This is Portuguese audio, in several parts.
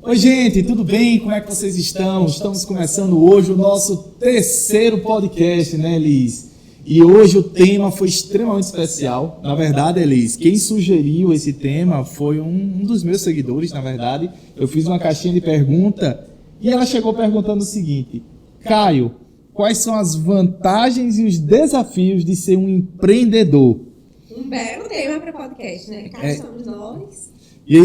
Oi, gente, tudo bem? Como é que vocês estão? Estamos começando hoje o nosso terceiro podcast, né, Elis? E hoje o tema foi extremamente especial. Na verdade, Elis, quem sugeriu esse tema foi um dos meus seguidores, na verdade. Eu fiz uma caixinha de pergunta e ela chegou perguntando o seguinte: Caio, quais são as vantagens e os desafios de ser um empreendedor? Um belo tema para podcast, né? Cá estamos nós. E aí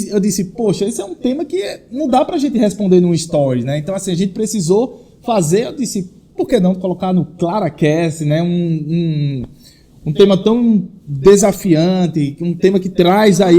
eu disse, poxa, esse é um tema que não dá pra gente responder num stories, né? Então, assim, a gente precisou fazer, eu disse, por que não colocar no ClaraCast, né? Um tema tão desafiante, um tema que traz aí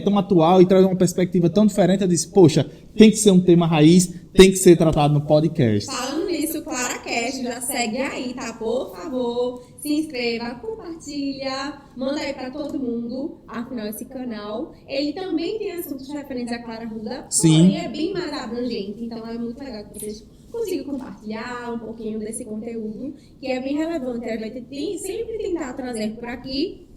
tão atual e traz uma perspectiva tão diferente. Eu disse, poxa, tem que ser um tema raiz, tem que ser tratado no podcast. Falando nisso, o ClaraCast já segue aí, tá? Por favor, se inscreva, compartilha, manda aí pra todo mundo. Afinal, esse canal, ele também tem assuntos referentes à Clara Ruda, porém é bem mais abrangente, então é muito legal que vocês consigam compartilhar um pouquinho desse conteúdo, que é bem relevante. A gente sempre tentar trazer por aqui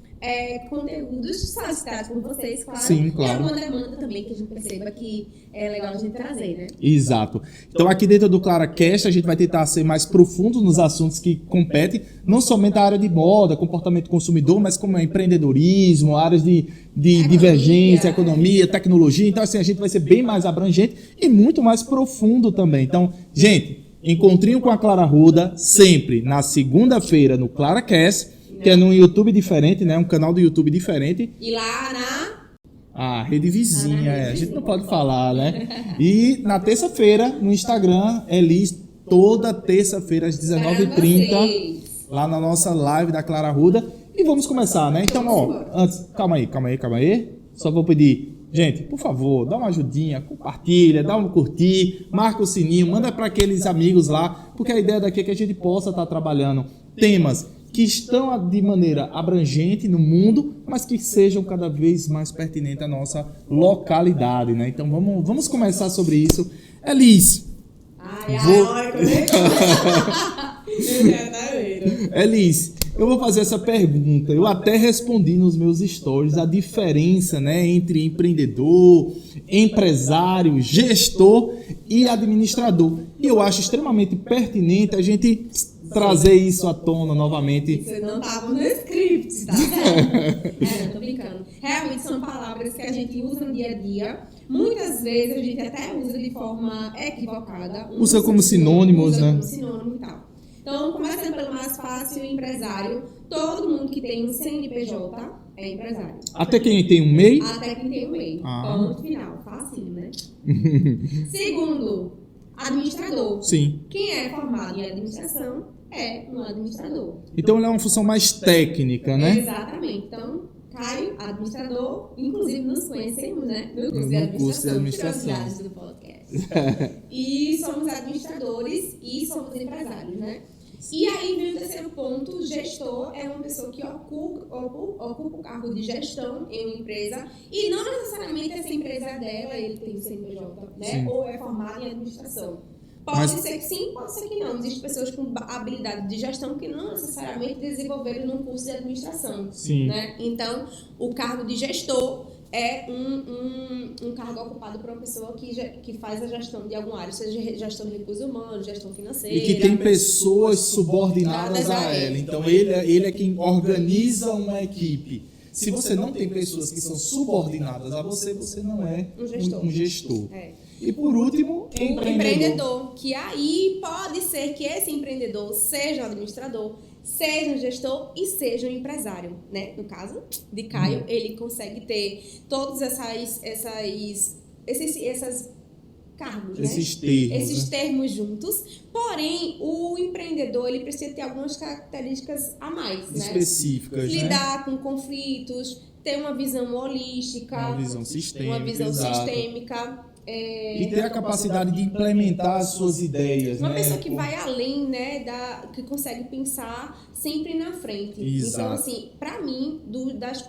conteúdos solicitados por vocês, claro. Sim, claro. E alguma demanda também que a gente perceba que é legal a gente trazer, né? Exato. Então aqui dentro do ClaraCast a gente vai tentar ser mais profundo nos assuntos que competem, não somente a área de moda, comportamento consumidor, mas como empreendedorismo, áreas de divergência, economia, tecnologia. Então assim, a gente vai ser bem mais abrangente e muito mais profundo também. Então, gente, encontrinho com a Clara Ruda sempre na segunda-feira no ClaraCast, que é num YouTube diferente, né? Um canal do YouTube diferente. E lá na rede vizinha, a gente não pode falar, né? E na terça-feira, no Instagram, Elis, toda terça-feira às 19h30, lá na nossa live da Clara Ruda. E vamos começar, né? Então, antes, calma aí. Só vou pedir, gente, por favor, dá uma ajudinha, compartilha, dá um curtir, marca o sininho, manda para aqueles amigos lá, porque a ideia daqui é que a gente possa estar trabalhando temas que estão de maneira abrangente no mundo, mas que sejam cada vez mais pertinentes à nossa localidade, né? Então vamos começar sobre isso. Elis, Elis, eu vou fazer essa pergunta. Eu até respondi nos meus stories a diferença, né, entre empreendedor, empresário, gestor e administrador. E eu acho extremamente pertinente a gente trazer isso à tona novamente. Você não estava no script, tá certo? Não tô brincando. Realmente são palavras que a gente usa no dia a dia. Muitas vezes a gente até usa de forma equivocada. Usa como sinônimos, né? Como sinônimo e tal. Então, começando pelo mais fácil, empresário. Todo mundo que tem um CNPJ é empresário. Até quem tem um MEI? Até quem tem um MEI. Ponto final. Facinho, né? Segundo, administrador. Sim. Quem é formado em administração é um administrador. Então ele é uma função mais técnica, né? Exatamente. Então, Caio, administrador, inclusive nos conhecemos, né? No curso de administração. Do podcast. E somos administradores e somos empresários, né? E aí vem o terceiro ponto: gestor é uma pessoa que ocupa o cargo de gestão em uma empresa e não necessariamente essa empresa é dela, ele tem o CNPJ, né? Sim. Ou é formado em administração. Pode ser que sim, pode ser que não. Existem pessoas com habilidade de gestão que não necessariamente desenvolveram num curso de administração. Sim. Né? Então, o cargo de gestor é um cargo ocupado por uma pessoa que faz a gestão de alguma área, seja gestão de recursos humanos, gestão financeira. E que tem pessoas subordinadas a ela. Então, ele é quem organiza uma equipe. Se você não tem pessoas que são subordinadas a você, você não é um gestor. E por último, empreendedor. Que aí pode ser que esse empreendedor seja um administrador, seja um gestor e seja um empresário, né? No caso de Caio, ele consegue ter todos esses cargos, esses termos juntos. Porém, o empreendedor ele precisa ter algumas características a mais, específicas, né? Lidar com conflitos, ter uma visão holística, uma visão sistêmica. E ter a capacidade de implementar as suas ideias. Uma pessoa que vai além, né, que consegue pensar sempre na frente. Exato. Então, assim, pra mim,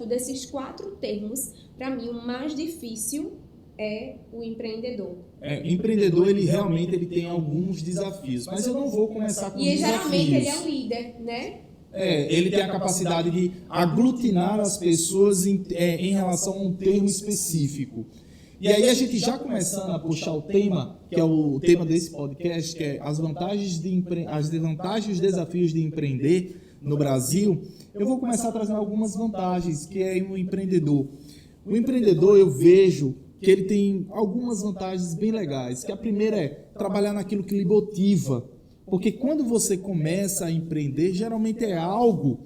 desses 4 termos, pra mim, o mais difícil é o empreendedor. Empreendedor, ele realmente tem alguns desafios, mas eu não vou começar com desafios. E geralmente ele é um líder, né? Ele tem a capacidade de aglutinar as pessoas em relação a um termo específico. E aí a gente já começando a puxar o tema, que é o tema desse podcast, que é as vantagens e os desafios de empreender no Brasil, eu vou começar trazendo algumas vantagens, que é o empreendedor. O empreendedor, eu vejo que ele tem algumas vantagens bem legais, que a primeira é trabalhar naquilo que lhe motiva, porque quando você começa a empreender, geralmente é algo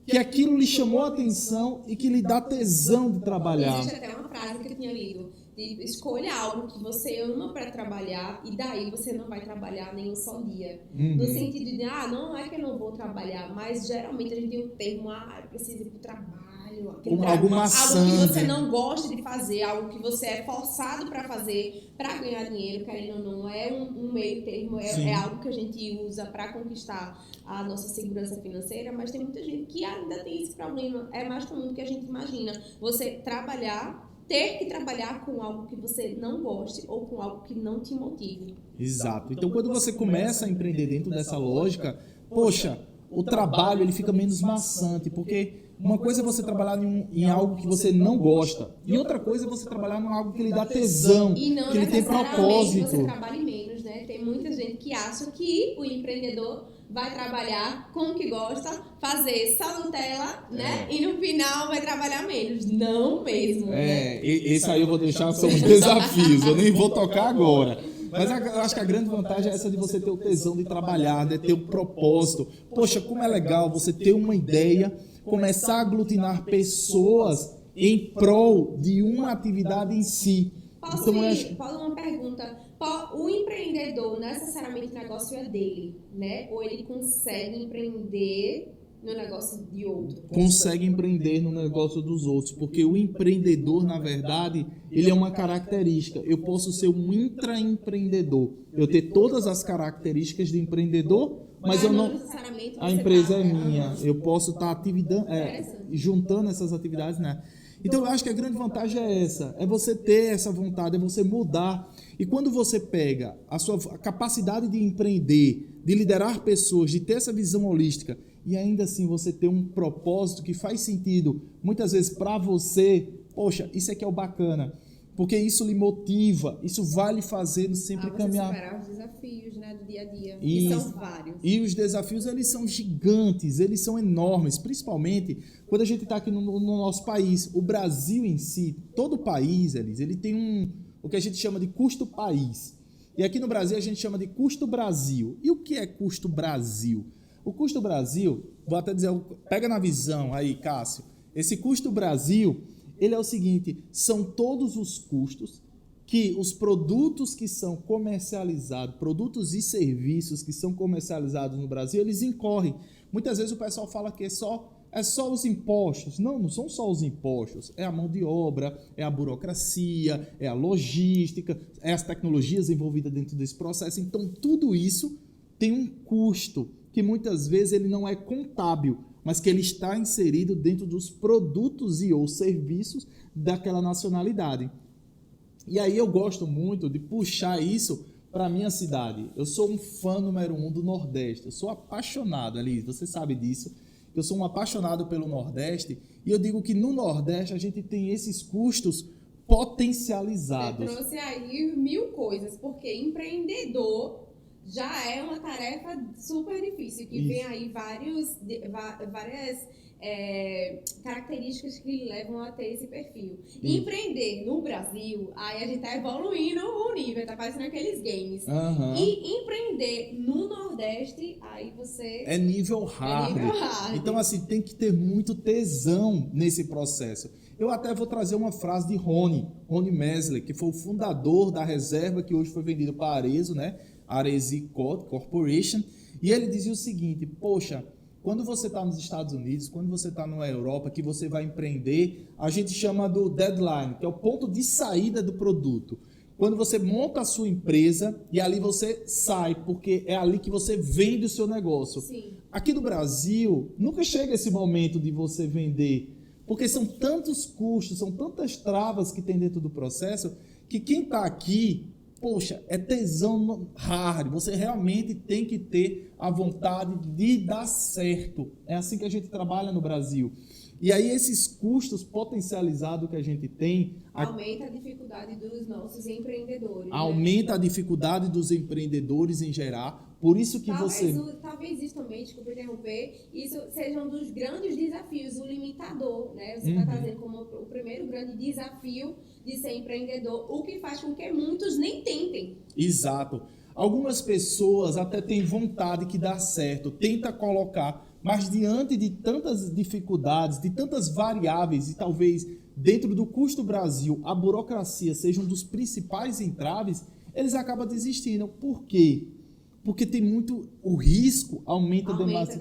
que aquilo lhe chamou a atenção e que lhe dá tesão de trabalhar. Existe até uma frase que eu tinha lido, de escolha algo que você ama para trabalhar e daí você não vai trabalhar nem um só dia. No sentido de, não é que eu não vou trabalhar, mas geralmente a gente tem um termo, eu preciso ir para o trabalho. Algo maçante. Algo que você não gosta de fazer, algo que você é forçado para fazer para ganhar dinheiro, querendo ou não, é um meio termo, é algo que a gente usa para conquistar a nossa segurança financeira, mas tem muita gente que ainda tem esse problema, é mais comum do que a gente imagina. Você ter que trabalhar com algo que você não goste ou com algo que não te motive. Exato. Então, quando você começa a empreender dentro dessa lógica, poxa, o trabalho ele fica menos maçante, porque uma coisa é você trabalhar em algo que você não gosta, e outra coisa é você trabalhar em algo que lhe dá tesão, e não que lhe tem propósito. Você trabalhe menos, né? Tem muita gente que acha que o empreendedor vai trabalhar com o que gosta, fazer só Nutella, né? E no final vai trabalhar menos. Não mesmo, né? Esse aí eu vou deixar, são os desafios, eu nem vou tocar agora. Mas eu acho que a grande vantagem é essa de você ter o tesão de trabalhar, de ter o propósito. Poxa, como é legal você ter uma ideia, começar a aglutinar pessoas em prol de uma atividade em si. Posso uma pergunta? O empreendedor, necessariamente o negócio é dele, né? Ou ele consegue empreender no negócio de outro? Consegue empreender no negócio dos outros, porque o empreendedor, na verdade, ele é uma característica. Eu posso ser um intraempreendedor, eu ter todas as características de empreendedor, mas eu não necessariamente a empresa é minha. Eu posso estar juntando essas atividades, né? Então eu acho que a grande vantagem é essa, é você ter essa vontade, é você mudar. E quando você pega a sua capacidade de empreender, de liderar pessoas, de ter essa visão holística, e ainda assim você ter um propósito que faz sentido, muitas vezes para você, poxa, isso é que é o bacana, porque isso lhe motiva, isso vai lhe fazendo sempre caminhar. Superar os desafios, né, do dia a dia, que são vários. E os desafios, eles são gigantes, eles são enormes, principalmente quando a gente está aqui no nosso país. O Brasil em si, todo o país, ele tem o que a gente chama de custo país. E aqui no Brasil a gente chama de custo Brasil. E o que é custo Brasil? O custo Brasil, vou até dizer, pega na visão aí, Cássio, esse custo Brasil, ele é o seguinte, são todos os custos que os produtos que são comercializados, produtos e serviços que são comercializados no Brasil, eles incorrem. Muitas vezes o pessoal fala que é só os impostos. Não são só os impostos. É a mão de obra, é a burocracia, é a logística, é as tecnologias envolvidas dentro desse processo. Então, tudo isso tem um custo que muitas vezes ele não é contábil, mas que ele está inserido dentro dos produtos e ou serviços daquela nacionalidade. E aí eu gosto muito de puxar isso para a minha cidade. Eu sou um fã número 1 do Nordeste. Eu sou apaixonado, Alice, você sabe disso. Eu sou um apaixonado pelo Nordeste e eu digo que no Nordeste a gente tem esses custos potencializados. Você trouxe aí 1000 coisas, porque empreendedor já é uma tarefa super difícil, que vem aí várias características que levam a ter esse perfil. E empreender no Brasil, aí a gente tá evoluindo o nível, tá parecendo aqueles games. E empreender no Nordeste, aí você... É nível hard. Então, assim, tem que ter muito tesão nesse processo. Eu até vou trazer uma frase de Rony Mesler, que foi o fundador da reserva que hoje foi vendida para a Arezzo, né? Arezzo Corporation, e ele dizia o seguinte, poxa, quando você está nos Estados Unidos, quando você está na Europa, que você vai empreender, a gente chama do deadline, que é o ponto de saída do produto. Quando você monta a sua empresa e ali você sai, porque é ali que você vende o seu negócio. Sim. Aqui no Brasil, nunca chega esse momento de você vender, porque são tantos custos, são tantas travas que tem dentro do processo, que quem está aqui, poxa, é tesão hard. Você realmente tem que ter a vontade de dar certo. É assim que a gente trabalha no Brasil. E aí esses custos potencializados que a gente tem... Aumenta a dificuldade dos nossos empreendedores. Aumenta a dificuldade dos empreendedores em gerar. Por isso que Talvez isso também, desculpa interromper, isso seja um dos grandes desafios, o limitador, né? Você está trazendo como o primeiro grande desafio de ser empreendedor, o que faz com que muitos nem tentem. Exato. Algumas pessoas até têm vontade que dá certo, tenta colocar, mas diante de tantas dificuldades, de tantas variáveis, e talvez dentro do custo Brasil, a burocracia seja um dos principais entraves, eles acabam desistindo. Por quê? Porque tem muito... O risco aumenta demais.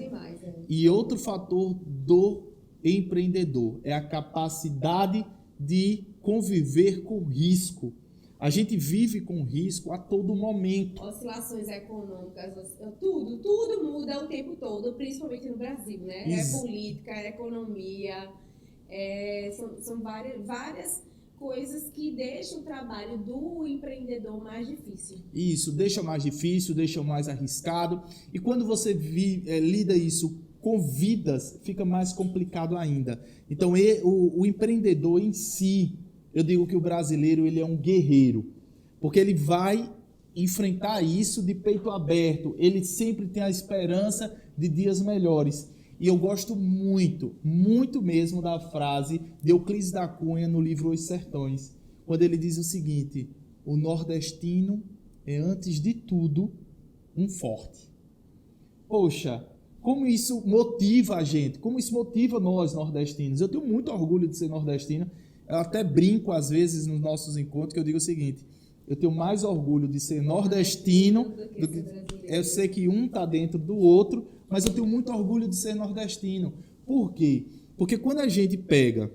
E outro fator do empreendedor é a capacidade de conviver com risco. A gente vive com risco a todo momento. Oscilações econômicas, tudo muda o tempo todo, principalmente no Brasil, né? É política, é economia, são várias coisas que deixam o trabalho do empreendedor mais difícil. Isso, deixa mais difícil, deixa mais arriscado. E quando você lida isso com vidas, fica mais complicado ainda. Então, o empreendedor em si, eu digo que o brasileiro ele é um guerreiro, porque ele vai enfrentar isso de peito aberto. Ele sempre tem a esperança de dias melhores. E eu gosto muito, muito mesmo da frase de Euclides da Cunha no livro Os Sertões, quando ele diz o seguinte: o nordestino é, antes de tudo, um forte. Poxa, como isso motiva a gente, como isso motiva nós nordestinos. Eu tenho muito orgulho de ser nordestino. Eu até brinco às vezes nos nossos encontros que eu digo o seguinte: eu tenho mais orgulho de ser nordestino do que eu sei que um está dentro do outro, mas eu tenho muito orgulho de ser nordestino. Por quê? Porque quando a gente pega,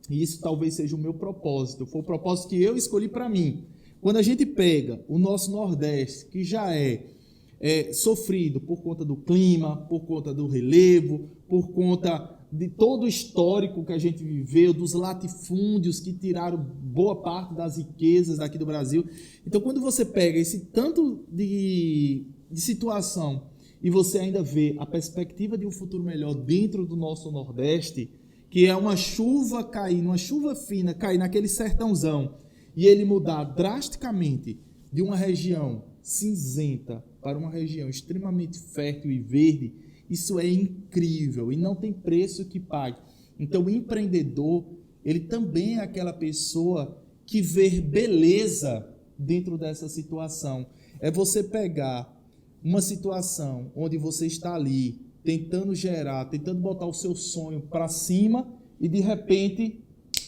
e isso talvez seja o meu propósito, foi o propósito que eu escolhi para mim, quando a gente pega o nosso Nordeste, que já é sofrido por conta do clima, por conta do relevo, por conta de todo o histórico que a gente viveu, dos latifúndios que tiraram boa parte das riquezas daqui do Brasil. Então, quando você pega esse tanto de situação e você ainda vê a perspectiva de um futuro melhor dentro do nosso Nordeste, que é uma chuva cair, uma chuva fina cair naquele sertãozão e ele mudar drasticamente de uma região cinzenta para uma região extremamente fértil e verde, isso é incrível e não tem preço que pague. Então, o empreendedor, ele também é aquela pessoa que vê beleza dentro dessa situação. É você pegar uma situação onde você está ali tentando gerar, tentando botar o seu sonho para cima e, de repente,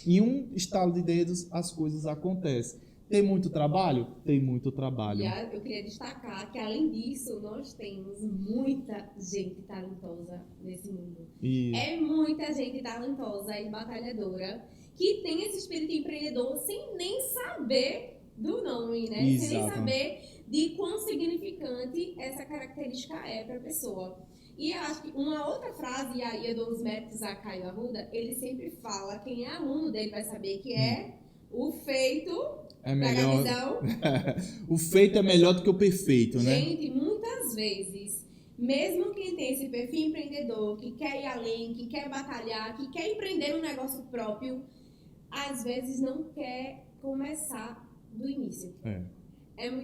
em um estalo de dedos, as coisas acontecem. Tem muito trabalho? Tem muito trabalho. E eu queria destacar que, além disso, nós temos muita gente talentosa nesse mundo. É muita gente talentosa e batalhadora que tem esse espírito empreendedor sem nem saber do nome, né? Exato. Sem nem saber de quão significante essa característica é para a pessoa. E eu acho que uma outra frase, e aí eu dou os méritos a Caio Arruda, ele sempre fala, quem é aluno dele vai saber que é o feito... É melhor. O feito é melhor do que o perfeito, né? Gente, muitas vezes, mesmo quem tem esse perfil empreendedor, que quer ir além, que quer batalhar, que quer empreender um negócio próprio, às vezes não quer começar do início.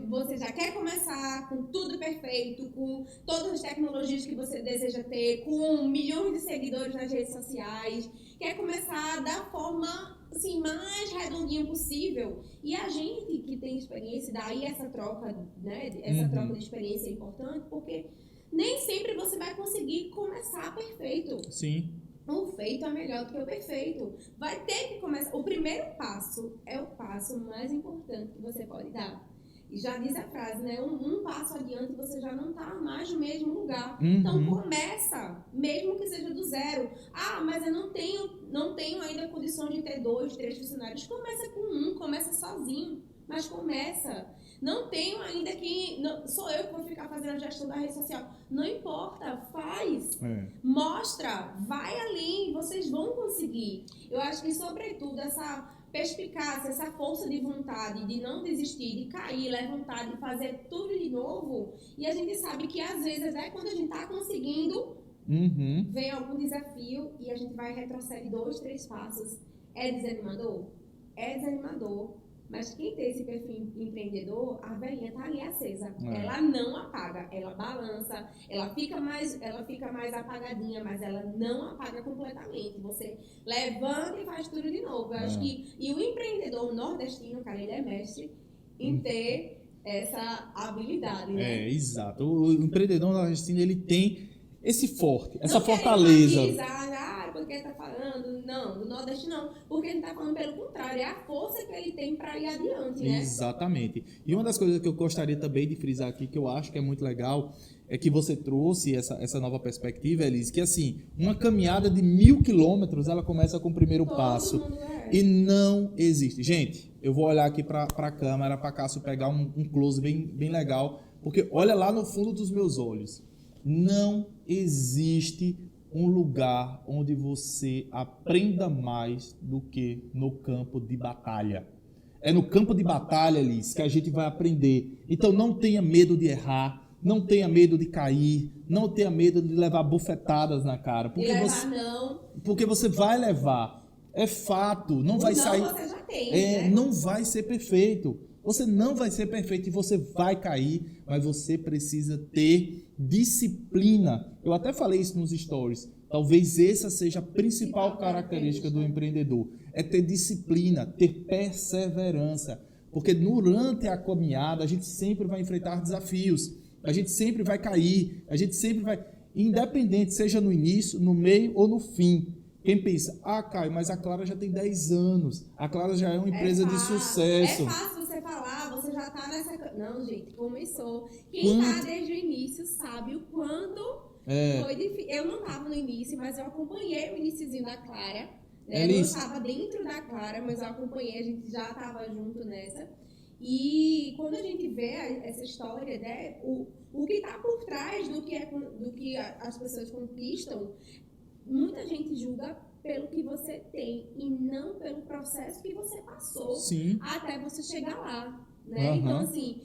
Você já quer começar com tudo perfeito, com todas as tecnologias que você deseja ter, com milhões de seguidores nas redes sociais, quer começar da forma assim, mais redondinha possível. E a gente que tem experiência, daí essa troca, né? Essa troca de experiência é importante, porque nem sempre você vai conseguir começar perfeito. Sim. O feito é melhor do que o perfeito. Vai ter que começar. O primeiro passo é o passo mais importante que você pode dar. E já diz a frase, né? Um passo adiante você já não está mais no mesmo lugar. Então começa, mesmo que seja do zero. Ah, mas eu não tenho ainda condições de ter 2, 3 funcionários. Começa com um, começa sozinho, mas começa. Não tenho ainda sou eu que vou ficar fazendo a gestão da rede social. Não importa, faz. Mostra, vai além, vocês vão conseguir. Eu acho que, sobretudo, essa perspicácia, essa força de vontade de não desistir, de cair, levantar, de fazer tudo de novo. E a gente sabe que às vezes quando a gente está conseguindo, vem algum desafio e a gente vai retroceder 2, 3 passos. É desanimador? É desanimador. Mas quem tem esse perfil empreendedor, a velhinha tá ali acesa. Ela não apaga, ela balança, ela fica mais apagadinha, mas ela não apaga completamente. Você levanta e faz tudo de novo. Eu acho que e o empreendedor nordestino, cara, ele é mestre em ter essa habilidade, né? Exato. O empreendedor nordestino, ele tem esse forte, essa fortaleza. Porque tá falando, não, do Nordeste não, porque ele tá falando pelo contrário, é a força que ele tem para ir adiante, né? Exatamente. E uma das coisas que eu gostaria também de frisar aqui, que eu acho que é muito legal, é que você trouxe essa nova perspectiva, Elise, que assim, uma caminhada de 1.000 quilômetros, ela começa com o primeiro passo. E não existe. Gente, eu vou olhar aqui para a câmera, para Cássio pegar um close bem legal, porque olha lá no fundo dos meus olhos. Não existe um lugar onde você aprenda mais do que no campo de batalha. É no campo de batalha, Liz, que a gente vai aprender. Então não tenha medo de errar, não tenha medo de cair, não tenha medo de levar bufetadas na cara. Porque você vai levar. É fato, não vai sair. Você já tem, né? Não vai ser perfeito. Você não vai ser perfeito e você vai cair, mas você precisa ter disciplina. Eu até falei isso nos stories. Talvez essa seja a principal característica do empreendedor. É ter disciplina, ter perseverança. Porque durante a caminhada a gente sempre vai enfrentar desafios. A gente sempre vai cair. A gente sempre vai... Independente, seja no início, no meio ou no fim. Quem pensa, Caio, mas a Clara já tem 10 anos. A Clara já é uma empresa de sucesso. É fácil você falar, você já tá nessa... Não, gente, começou. Quem tá desde o início sabe o quanto foi difícil. Eu não tava no início, mas eu acompanhei o iniciozinho da Clara. Né? Eu não estava dentro da Clara, mas eu acompanhei, a gente já tava junto nessa. E quando a gente vê essa história, né, o que tá por trás do que as pessoas conquistam, muita gente julga pelo que você tem e não pelo processo que você passou até você chegar lá, né? Então, assim,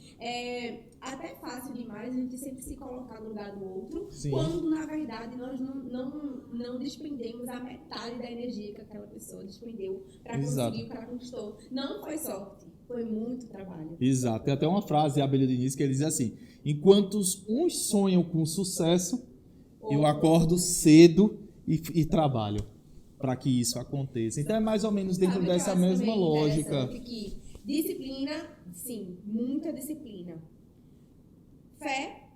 até fácil demais a gente sempre se colocar no lugar do outro, quando, na verdade, nós não despendemos a metade da energia que aquela pessoa despendeu para conseguir o que ela conquistou. Não foi sorte, foi muito trabalho. Exato. Tem até uma frase, a Abelha Diniz, que ele diz assim, enquanto uns sonham com sucesso, eu acordo cedo e trabalho para que isso aconteça. Então é mais ou menos dentro dessa mesma lógica. Que disciplina, sim, muita disciplina. Fé,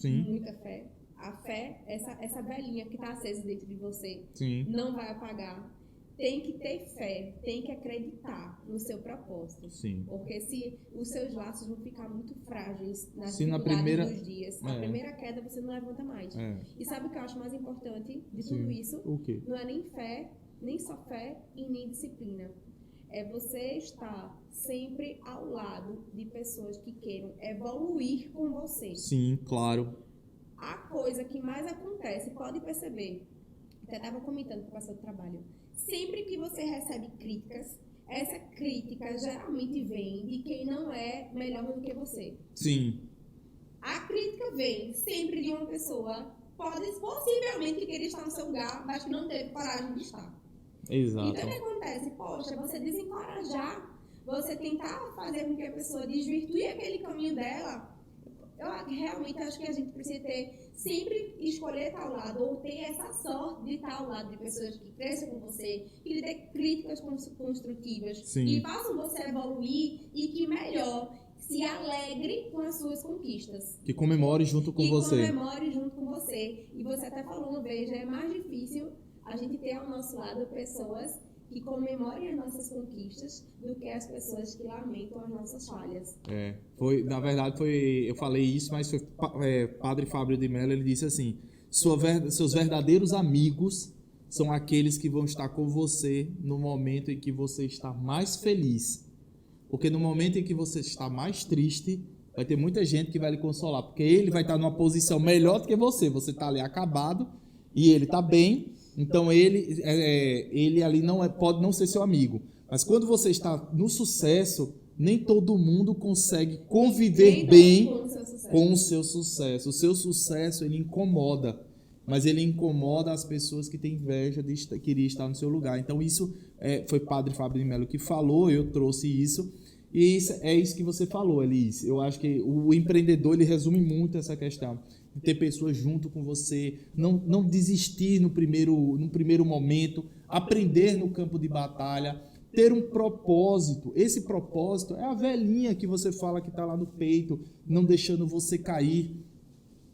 muita fé. A fé, essa velhinha que está acesa dentro de você, não vai apagar. Tem que ter fé, tem que acreditar no seu propósito. Porque se os seus laços vão ficar muito frágeis nas dificuldades dos dias, a primeira queda você não levanta mais. E sabe o que eu acho mais importante de tudo isso? O quê? Não é nem fé, nem só fé e nem disciplina. É você estar sempre ao lado de pessoas que queiram evoluir com você. Sim, claro. A coisa que mais acontece, pode perceber, até estava comentando com o pastor do trabalho, sempre que você recebe críticas, essa crítica geralmente vem de quem não é melhor do que você. Sim. A crítica vem sempre de uma pessoa, possivelmente querer estar no seu lugar, mas que não teve coragem de estar. Exato. Então o que acontece? Poxa, você desencorajar, você tentar fazer com que a pessoa desvirtue aquele caminho dela. Eu realmente acho que a gente precisa sempre escolher estar ao lado, ou ter essa sorte de estar ao lado de pessoas que cresçam com você, que lhe dê críticas construtivas, que façam você evoluir e que melhor se alegre com as suas conquistas. Que comemore junto com você. Que comemore junto com você. E você até falou uma vez, é mais difícil a gente ter ao nosso lado pessoas que comemorem as nossas conquistas do que as pessoas que lamentam as nossas falhas. Na verdade, eu falei isso, mas foi Padre Fábio de Mello, ele disse assim, seus verdadeiros amigos são aqueles que vão estar com você no momento em que você está mais feliz. Porque no momento em que você está mais triste, vai ter muita gente que vai lhe consolar, porque ele vai estar numa posição melhor do que você. Você está ali acabado e ele está bem. Então ele ali pode não ser seu amigo. Mas quando você está no sucesso, nem todo mundo consegue conviver bem com o seu sucesso. O seu sucesso, ele incomoda. mas ele incomoda as pessoas que têm inveja de querer estar no seu lugar. Então isso foi Padre Fábio de Mello que falou, eu trouxe isso, e é isso que você falou, Elis. Eu acho que o empreendedor, ele resume muito essa questão, de ter pessoas junto com você, não desistir no primeiro momento, aprender no campo de batalha, ter um propósito. Esse propósito é a velhinha que você fala que está lá no peito, não deixando você cair.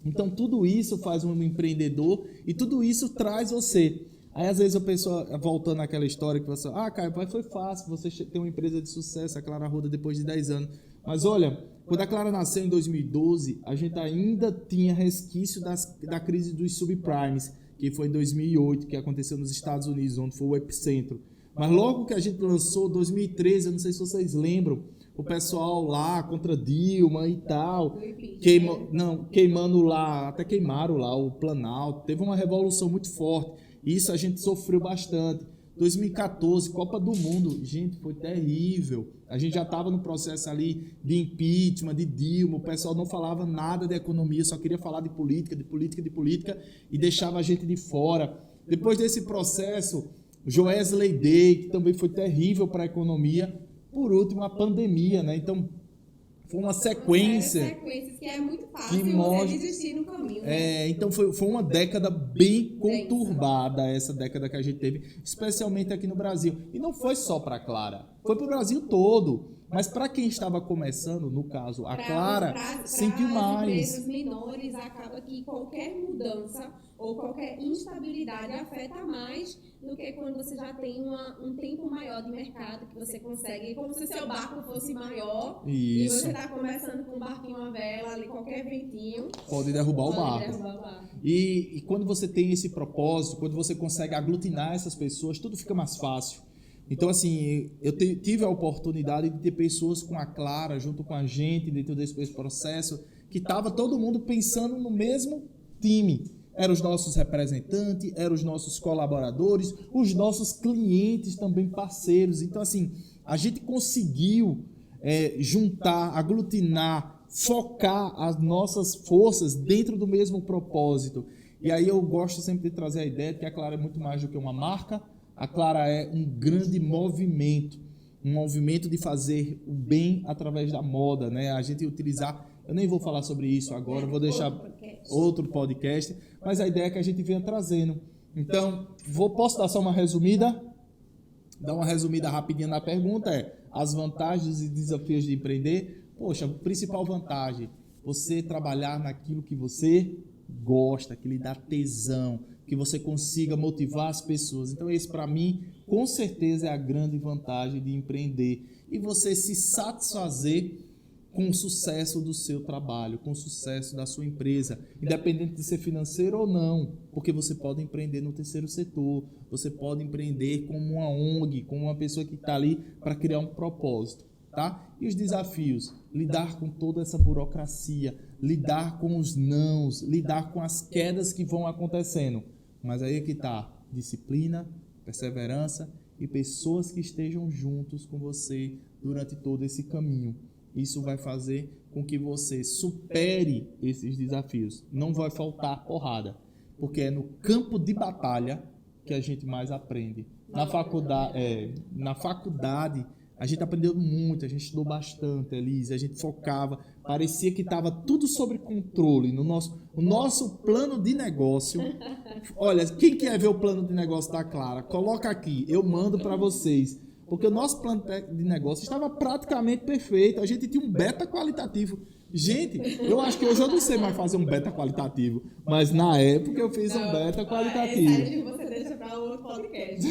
Então, tudo isso faz um empreendedor e tudo isso traz você. Aí, às vezes, a pessoa, voltando àquela história que você fala, Caio, pai, foi fácil, você tem uma empresa de sucesso, a Clara Arruda, depois de 10 anos. Mas, olha, quando a Clara nasceu em 2012, a gente ainda tinha resquício da crise dos subprimes, que foi em 2008, que aconteceu nos Estados Unidos, onde foi o epicentro. Mas logo que a gente lançou, 2013, eu não sei se vocês lembram, o pessoal lá contra Dilma e tal, queimando lá, até queimaram lá o Planalto, teve uma revolução muito forte, isso a gente sofreu bastante. 2014, Copa do Mundo, gente, foi terrível, a gente já estava no processo ali de impeachment, de Dilma, o pessoal não falava nada de economia, só queria falar de política, e deixava a gente de fora. Depois desse processo, Joesley Day, que também foi terrível para a economia. Por último, a pandemia, né? Então, foi uma sequência. Sequências que é muito fácil você desistir no caminho. Né? Então foi uma década bem conturbada, essa década que a gente teve, especialmente aqui no Brasil. E não foi só para a Clara, foi para o Brasil todo. Mas para quem estava começando, no caso, a Clara sentiu mais. Para empresas menores, acaba que qualquer mudança ou qualquer instabilidade afeta mais do que quando você já tem um tempo maior de mercado, que você consegue, como se seu barco fosse maior. Isso. E você está começando com um barquinho à vela, ali qualquer ventinho pode derrubar o barco. E quando você tem esse propósito, quando você consegue aglutinar essas pessoas, tudo fica mais fácil. Então, assim, eu tive a oportunidade de ter pessoas com a Clara, junto com a gente, dentro desse processo, que estava todo mundo pensando no mesmo time. Eram os nossos representantes, eram os nossos colaboradores, os nossos clientes também parceiros. Então, assim, a gente conseguiu juntar, aglutinar, focar as nossas forças dentro do mesmo propósito. E aí eu gosto sempre de trazer a ideia de que a Clara é muito mais do que uma marca. A Clara é um grande movimento de fazer o bem através da moda, né? A gente utilizar, eu nem vou falar sobre isso agora, vou deixar outro podcast, mas a ideia é que a gente venha trazendo. Então, posso dar só uma resumida? Dar uma resumida rapidinha na pergunta as vantagens e desafios de empreender. Poxa, a principal vantagem, você trabalhar naquilo que você gosta, que lhe dá tesão, que você consiga motivar as pessoas. Então, esse, para mim, com certeza é a grande vantagem de empreender. E você se satisfazer com o sucesso do seu trabalho, com o sucesso da sua empresa, independente de ser financeiro ou não, porque você pode empreender no terceiro setor, você pode empreender como uma ONG, como uma pessoa que está ali para criar um propósito. Tá? E os desafios? Lidar com toda essa burocracia, lidar com os nãos, lidar com as quedas que vão acontecendo. Mas aí é que está disciplina, perseverança e pessoas que estejam juntos com você durante todo esse caminho. Isso vai fazer com que você supere esses desafios. Não vai faltar porrada, porque é no campo de batalha que a gente mais aprende. Na faculdade, a gente aprendeu muito, a gente estudou bastante, Elise, a gente focava, parecia que estava tudo sob controle. O nosso plano de negócio, olha, quem quer ver o plano de negócio da Clara, coloca aqui, eu mando para vocês. Porque o nosso plano de negócio estava praticamente perfeito, a gente tinha um beta qualitativo. Gente, eu acho que hoje eu não sei mais fazer um beta qualitativo, mas na época eu fiz um beta qualitativo. Esse você deixa para outro podcast.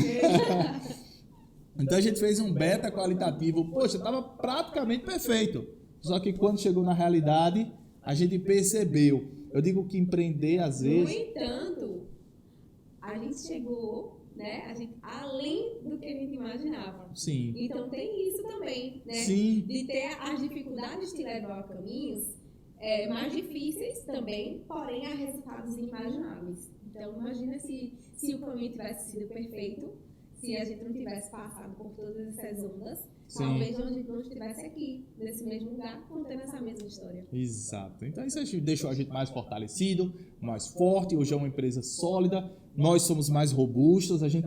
Então a gente fez um beta qualitativo, poxa, estava praticamente perfeito. Só que quando chegou na realidade, a gente percebeu. Eu digo que empreender às vezes... No entanto, a gente chegou, né? Além do que a gente imaginava. Sim. Então tem isso também, né? Sim. De ter as dificuldades que levam a caminhos mais difíceis também, porém a resultados inimagináveis. Então imagina se o caminho tivesse sido perfeito, se a gente não tivesse passado por todas essas ondas, Sim. talvez a gente não estivesse aqui, nesse mesmo lugar, contando essa mesma história. Exato. Então isso deixou a gente mais fortalecido, mais forte. Hoje é uma empresa sólida. Nós somos mais robustos. A gente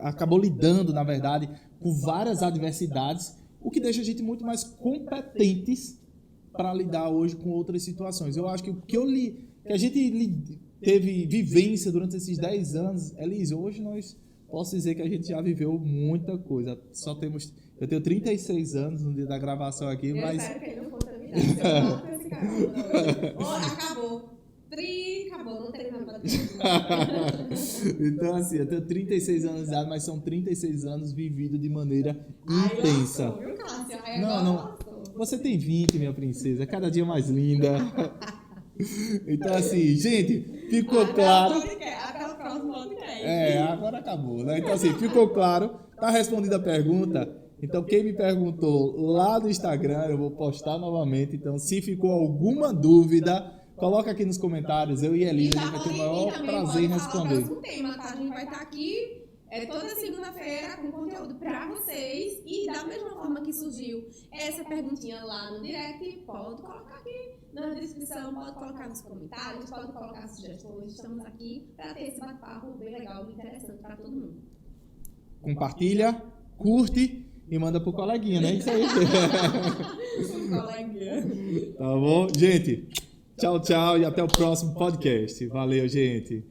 acabou lidando, na verdade, com várias adversidades, o que deixa a gente muito mais competentes para lidar hoje com outras situações. Eu acho que o que a gente teve vivência durante esses 10 anos, Elise, hoje posso dizer que a gente já viveu muita coisa. Eu tenho 36 anos no dia da gravação aqui, Eu mas... espero que ele não contaminar. Se eu falo com esse cara, acabou. Acabou, não tem nada pra dizer. Então, assim, eu tenho 36 anos de idade, mas são 36 anos vividos de maneira intensa. Viu, Cássia? Não. Você tem 20, minha princesa. Cada dia mais linda. Então, assim, gente, ficou claro. Até o próximo podcast. Agora acabou, né? Então, assim, ficou claro. Tá respondida a pergunta. Então, quem me perguntou lá no Instagram, eu vou postar novamente. Então, se ficou alguma dúvida, coloca aqui nos comentários. Eu e a Elisa, a gente vai ter o maior prazer em responder. O tema, tá? A gente vai estar aqui toda segunda-feira com conteúdo pra vocês. E da mesma forma que surgiu essa perguntinha lá no direct, pode colocar aqui na descrição, pode colocar nos comentários, pode colocar sugestões. Estamos aqui para ter esse bate-papo bem legal e interessante para todo mundo. Compartilha, curte e manda pro coleguinha, né? Isso aí. Coleguinha. Tá bom? Gente, tchau, tchau e até o próximo podcast. Valeu, gente.